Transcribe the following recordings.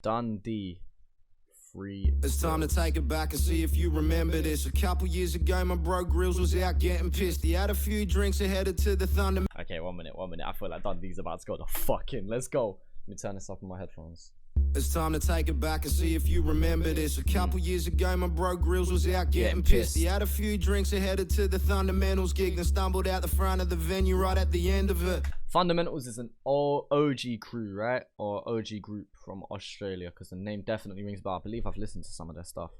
Dundee. Free. It's time to take it back and see if you remember this. A couple years ago, my bro Greelz was out getting pissed. He had a few drinks and headed to the Thunder. Okay, 1 minute. I feel like Dundee's about to go the fuck in. Let's go. Let me turn this up on my headphones. It's time to take it back and see if you remember this. A couple years ago, my bro Greelz was out getting pissed. He had a few drinks and headed to the Fundamentals gig, then stumbled out the front of the venue right at the end of it. Fundamentals is an OG crew, right? Or OG group from Australia, because the name definitely rings a bell. I believe I've listened to some of their stuff.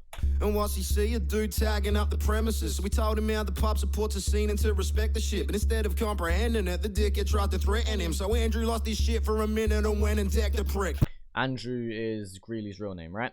And once he see a dude tagging up the premises, so we told him how the pub supports the scene and to respect the shit. But instead of comprehending it, the dickhead tried to threaten him. So Andrew lost his shit for a minute and went and decked the prick. Andrew is Greeley's real name, right?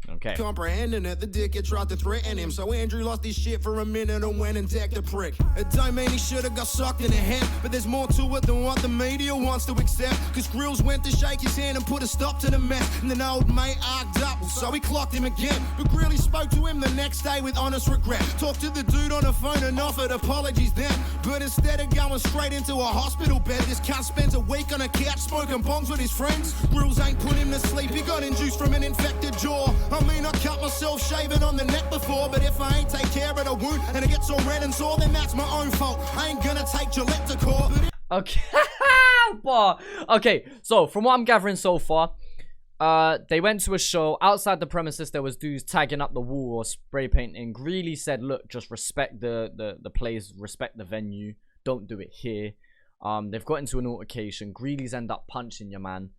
Okay. Comprehending it, the dickhead tried to threaten him. So Andrew lost his shit for a minute and went and decked the prick. It don't mean he should have got sucked in the head, but there's more to it than what the media wants to accept. Cause Greelz went to shake his hand and put a stop to the mess. And then old mate arced up, so he clocked him again. But Greeley spoke to him the next day with honest regret. Talked to the dude on the phone and offered apologies then. But instead of going straight into a hospital bed, this cunt spends a week on a couch smoking bongs with his friends. Greelz ain't put him to sleep, he got induced from an infected jaw. I mean, I cut myself shaving on the neck before, but if I ain't take care of the wound and it gets all red and sore, then that's my own fault. I ain't gonna take Gillette to court. Okay. Okay, so from what I'm gathering so far, they went to a show. Outside the premises, there was dudes tagging up the wall or spray painting. Greeley said, look, just respect the place, respect the venue. Don't do it here. They've got into an altercation. Greeley's end up punching your man.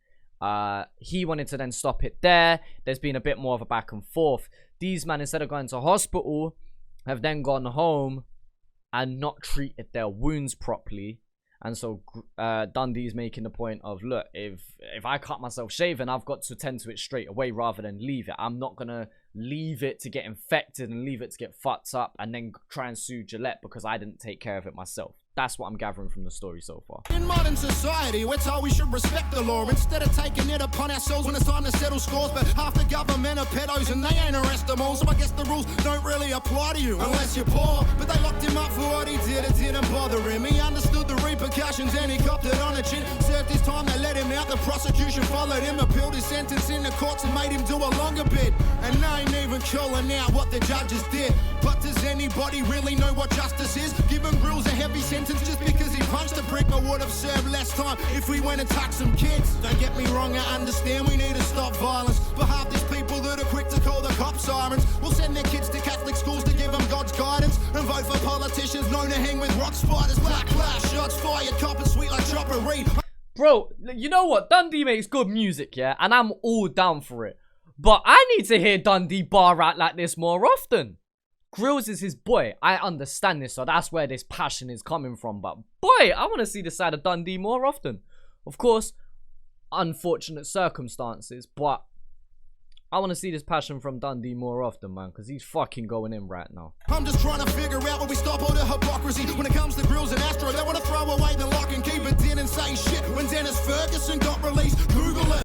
He wanted to then stop it there. There's been a bit more of a back and forth. These men, instead of going to hospital, have then gone home and not treated their wounds properly. And so Dundee's making the point of, look, if I cut myself shaving, I've got to tend to it straight away rather than leave it. I'm not gonna leave it to get infected and leave it to get fucked up and then try and sue Gillette because I didn't take care of it myself. That's what I'm gathering from the story so far. In modern society, we're told we should respect the law instead of taking it upon ourselves when it's time to settle scores. But half the government are pedos and they ain't arrest them all. So I guess the rules don't really apply to you unless you're poor. But they locked him up for what he did. It didn't bother him. He understood the repercussions and he copped it on a chin. Served his time, they let him out. The prosecution followed him, appealed his sentence in the courts and made him do a longer bit. And they ain't even calling out what the judges did. But does anybody really know what justice is? Giving Greelz a heavy sentence just because he punched a prick, but would have served less time if we went and touched some kids. Don't get me wrong, I understand we need to stop violence, but half these people that are quick to call the cops sirens will send their kids to Catholic schools to give them God's guidance and vote for politicians known to hang with rock spiders. Backlash, shots fired, cop sweet like chopper reed. Bro, you know what? Dundee makes good music, yeah? And I'm all down for it. But I need to hear Dundee bar out like this more often. Greelz is his boy. I understand this, so that's where this passion is coming from. But boy, I want to see the side of Dundee more often. Of course, unfortunate circumstances, but I want to see this passion from Dundee more often, man, because he's fucking going in right now. I'm just trying to figure out where we stop all the hypocrisy. When it comes to Greelz and Astro, they want to throw away the lock and keep it. Didn't say shit when Dennis Ferguson got released. Google it.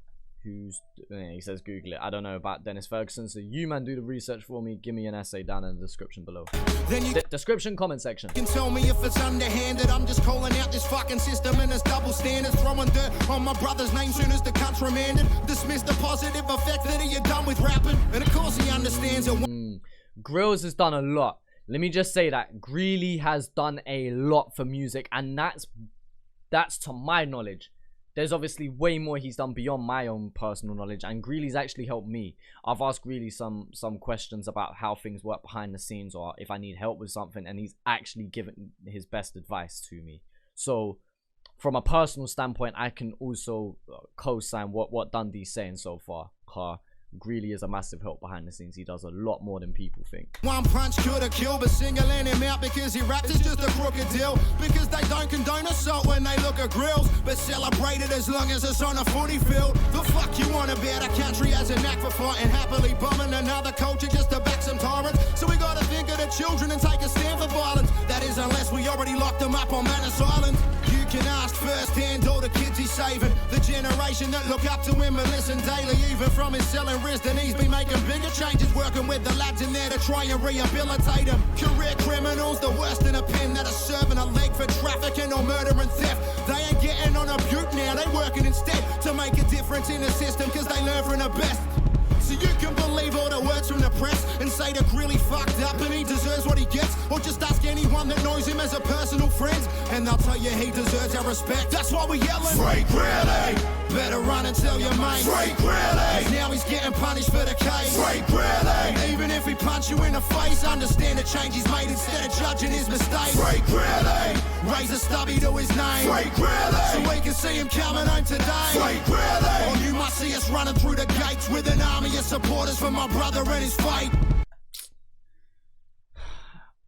He says Google it. I don't know about Dennis Ferguson, so you man do the research for me. Give me an essay down in the description below. Then you description, comment section. Can tell me if it's underhanded. I'm just calling out this fucking system and its double standards. Throwing dirt on my brother's name soon as the cunt's remanded. Dismiss the positive effect that you're done with rapping. And of course he understands it. Greelz has done a lot. Let me just say that Greeley has done a lot for music, and that's to my knowledge. There's obviously way more he's done beyond my own personal knowledge, and Greeley's actually helped me. I've asked Greeley some questions about how things work behind the scenes or if I need help with something, and he's actually given his best advice to me. So from a personal standpoint, I can also co-sign what Dundee's saying so far. Greeley is a massive help behind the scenes. He does a lot more than people think. One punch could have killed, but singling him out because he raps is just a crooked deal. Because they don't condone assault when they look at Greelz, but celebrate it as long as it's on a footy field. The fuck you want about a country has a knack for fighting, happily bombing another culture just to back some tyrants. So we gotta think of the children and take a stand for violence. That is unless we already locked them up on Manus Island. UK can ask firsthand all the kids he's saving. The generation that look up to him and listen daily. Even from his selling Risdon, he's been making bigger changes, working with the lads in there to try and rehabilitate them. Career criminals, the worst in a pen, that are serving a leg for trafficking or murder and theft. They ain't getting on a butte now, they working instead to make a difference in the system, cause they learn from the best. So you can believe all the words from the press and say that Greeley fucked up and he deserves what he gets, or just ask anyone that knows him as a personal friend and they'll tell you he deserves our respect. That's why we're yelling, Free Greeley! Better run and tell your mate, Free Greeley! Now he's getting punished for the case, Free Greeley! Even if he punch you in the face, understand the change he's made instead of judging his mistakes. Free Greeley! Raise a stubby to his name, Free Greeley! So we can see him coming home today, Free Greeley! Or you must see us running through the gates with an army of supporters for my brother and his fate.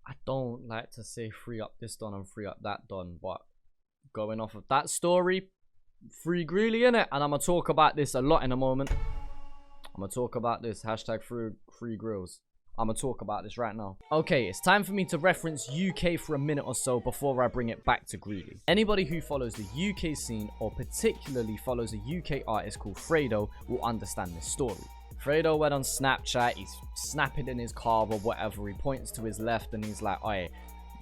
I don't like to say free up this Dunn and free up that Dunn, but going off of that story, free Greeley innit? And I'm gonna talk about this a lot in a moment. I'm gonna talk about this hashtag free Greelz. I'm gonna talk about this right now. Okay, it's time for me to reference UK for a minute or so before I bring it back to Greeley. Anybody who follows the UK scene, or particularly follows a UK artist called Fredo, will understand this story. Fredo went on Snapchat, he's snapping in his car or whatever, he points to his left and he's like, "Alright,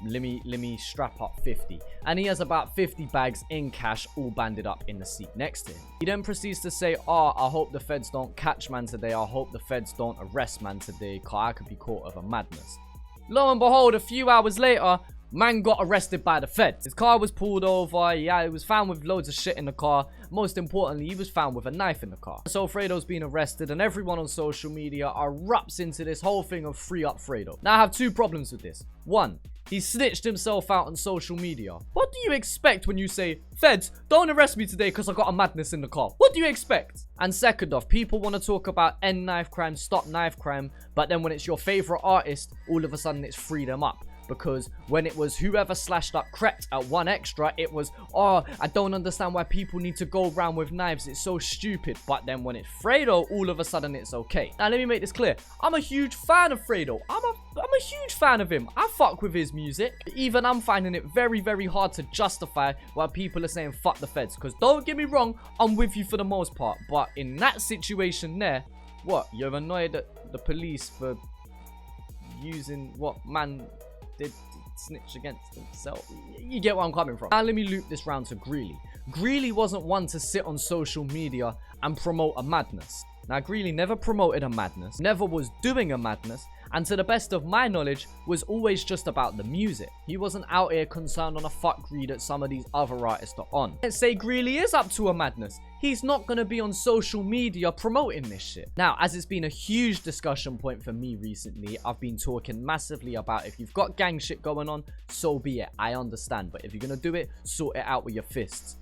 let me strap up 50." And he has about 50 bags in cash all banded up in the seat next to him. He then proceeds to say, "Oh, I hope the feds don't catch man today, I hope the feds don't arrest man today, cause I could be caught of a madness." Lo and behold, a few hours later, man got arrested by the feds. His car was pulled over, yeah, he was found with loads of shit in the car. Most importantly, he was found with a knife in the car. So Fredo's been arrested and everyone on social media erupts into this whole thing of free up Fredo. Now I have two problems with this. One, he snitched himself out on social media. What do you expect when you say, "Feds, don't arrest me today because I got a madness in the car"? What do you expect? And second off, people want to talk about end knife crime, stop knife crime, but then when it's your favorite artist, all of a sudden it's free them up. Because when it was whoever slashed up Crept at 1Extra, it was, "Oh, I don't understand why people need to go around with knives, it's so stupid." But then when it's Fredo, all of a sudden it's okay. Now let me make this clear, I'm a huge fan of Fredo. I'm a huge fan of him. I fuck with his music. Even I'm finding it very, very hard to justify why people are saying fuck the feds. Because don't get me wrong, I'm with you for the most part. But in that situation there, what? You're annoyed at the police for using what man did snitch against himself. You get where I'm coming from. Now let me loop this round to Greeley. Greeley wasn't one to sit on social media and promote a madness. Now Greeley never promoted a madness, never was doing a madness, and to the best of my knowledge was always just about the music. He wasn't out here concerned on a fuck greed that some of these other artists are on. Let's say Greeley is up to a madness. He's not going to be on social media promoting this shit. Now, as it's been a huge discussion point for me recently, I've been talking massively about if you've got gang shit going on, so be it. I understand. But if you're going to do it, sort it out with your fists.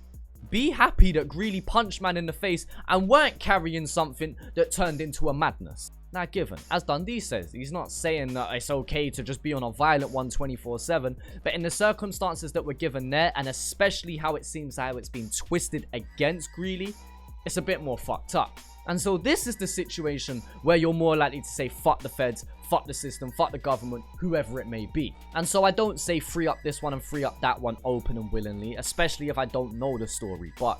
Be happy that Greeley punched man in the face and weren't carrying something that turned into a madness. Now given, as Dundee says, he's not saying that it's okay to just be on a violent one 24/7, but in the circumstances that were given there, and especially how it seems how it's been twisted against Greeley, it's a bit more fucked up. And so this is the situation where you're more likely to say fuck the feds, fuck the system, fuck the government, whoever it may be. And so I don't say free up this one and free up that one open and willingly, especially if I don't know the story, but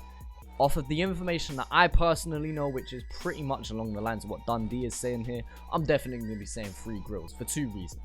off of the information that I personally know, which is pretty much along the lines of what Dundee is saying here, I'm definitely going to be saying free Greelz for two reasons.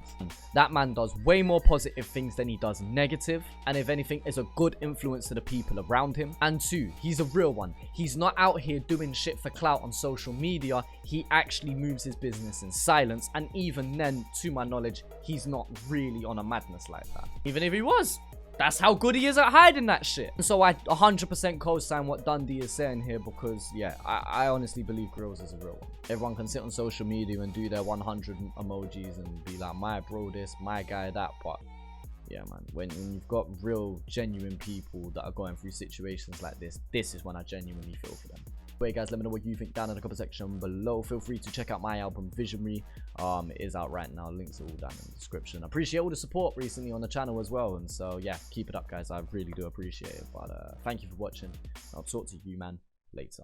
That man does way more positive things than he does negative, and if anything is a good influence to the people around him. And two, he's a real one. He's not out here doing shit for clout on social media. He actually moves his business in silence, and even then, to my knowledge, he's not really on a madness like that. Even if he was, that's how good he is at hiding that shit. And so I 100% co-sign what Dundee is saying here, because yeah, I honestly believe Greelz is a real one. Everyone can sit on social media and do their 100 emojis and be like, my bro this, my guy that, but yeah man, when you've got real genuine people that are going through situations like this is when I genuinely feel for them. Anyway guys, let me know what you think down in the comment section below. Feel free to check out my album Visionary. It is out right now, links are all down in the description. I appreciate all the support recently on the channel as well, and so yeah, keep it up guys, I really do appreciate it. But thank you for watching. I'll talk to you man later.